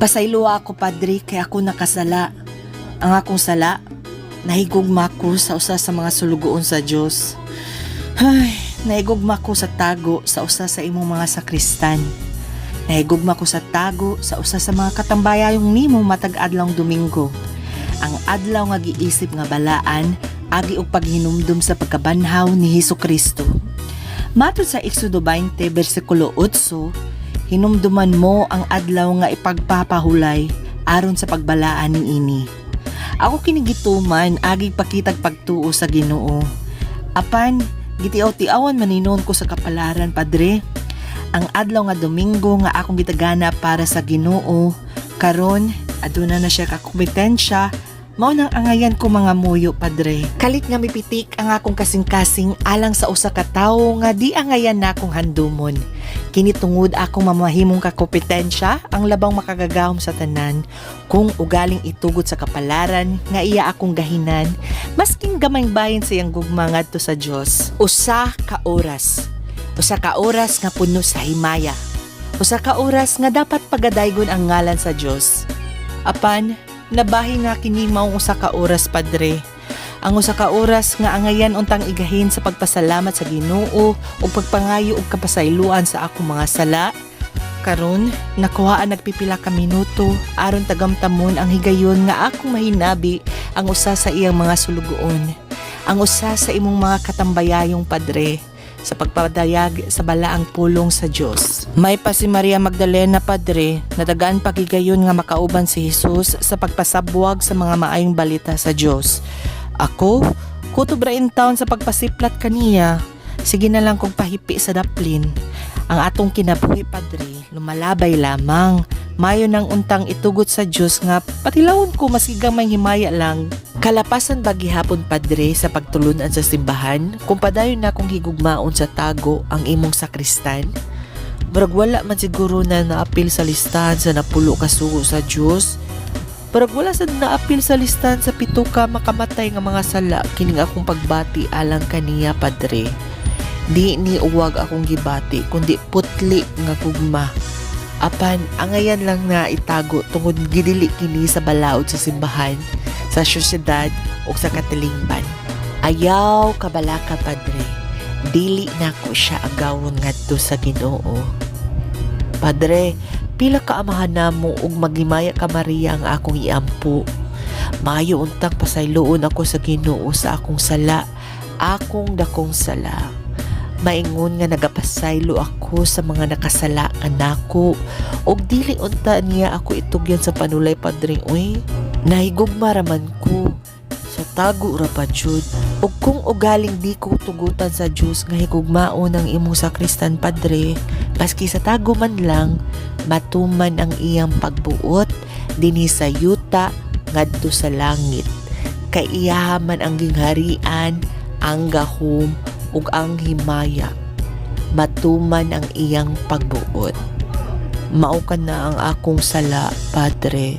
Pasaylo ako, Padre, kay ako nakasala. Ang akong sala, nahigugma ko sa usa sa mga sulugoon sa Dios. Ay, nahigugma ko sa tago sa usa sa imong mga sakristan. Nahigugma ko sa tago sa usa sa mga katambayayong nimo matag adlawng Domingo. Ang adlaw nga giisip nga balaan, agi og paghinumdum sa pagkabanhaw ni Hesukristo. Matod sa Exodo 20 bersikulo 8, hinumduman mo ang adlaw nga ipagpapahulay aron sa pagbalaan ni ini. Ako kinigituman agi pakitag pagtuo sa Ginoo. Apan gitiaw-tiawan maninon ko sa kapalaran, Padre. Ang adlaw nga Domingo nga akong gitagana para sa Ginoo, karon aduna na siya kakompetensya. Mao nang angayan ko mga muyo, Padre. Kalit nga mipitik ang akong kasing-kasing alang sa usa ka tawo nga di angayan na akong handumon. Kinitungod akong mamahimong kakompetensya ang labang makagagahom sa tanan kung ugaling itugot sa kapalaran nga iya akong gahinan masking gamayng bahin sa iyang gugma ngadto sa Dios. Usa ka oras nga puno sa himaya. Usa ka oras nga dapat pagadaygon ang ngalan sa Dios. Apan nabahi nga kini maong usa ka oras, Padre. Ang usa ka oras nga angayan untang igahin sa pagpasalamat sa Ginoo o pagpangayo og kapasayloan sa akong mga sala. Karon nakuhaan nagpipila ka minuto aron tagamtamon ang higayon nga akong mahinabi ang usa sa iyang mga sulugoon. Ang usa sa imong mga katambayayong, Padre, sa pagpadayag sa balaang pulong sa Dios. May pa si Maria Magdalena, Padre, nadagaan pagigayon nga makauban si Jesus sa pagpasabwag sa mga maayong balita sa Dios. Ako, kutobrain taon sa pagpasiplat kaniya. Sige na lang kong pahipi sa daplin. Ang atong kinabuhi, Padre, lumalabay lamang. Mayo nang untang itugot sa Dios nga patilawon ko masigang may himaya lang. Kalapasan ba gihapon, Padre, sa pagtulunan sa simbahan kung padayon na akong higugmaon sa tago ang imong sakristan? Barag wala man siguro na naapil sa listahan sa napulo ka sugo sa Dios. Barag wala sa naapil sa listahan sa 7 ka makamatay nga mga sala kining akong pagbati alang kaniya, Padre. Di ni uwag akong gibati kundi putli nga gugma. Apan angayan lang na itago tungod gidili kini sa balaod sa simbahan, sa syudad o sa katilingban. Ayaw kabalaka, Padre. Dili na ko siya agawon ngadto sa Ginoo. Padre, pila ka amahan namo ug maghimaya ka Maria ang akong iampo. Maayo untang pasayloon ako sa Ginoo sa akong sala, akong dakong sala. Maingon nga nagapasaylo ako sa mga nakasala nga nako ug dili unta niya ako itugyan sa panulay, Padre. Uy, nahigugma raman ko sa tago ra pa jud. Ug kung ugaling di ko tugutan sa Dios nga higugmaon ang imong sakristan, Padre, maski sa tago man lang, matuman ang iyang pagbuot dinhi sa yuta ngadto sa langit. Kay iyaman ang gingharian, ang gahom ug ang himaya. Matuman ang iyang pagbuot. Mao ka na ang akong sala, Padre.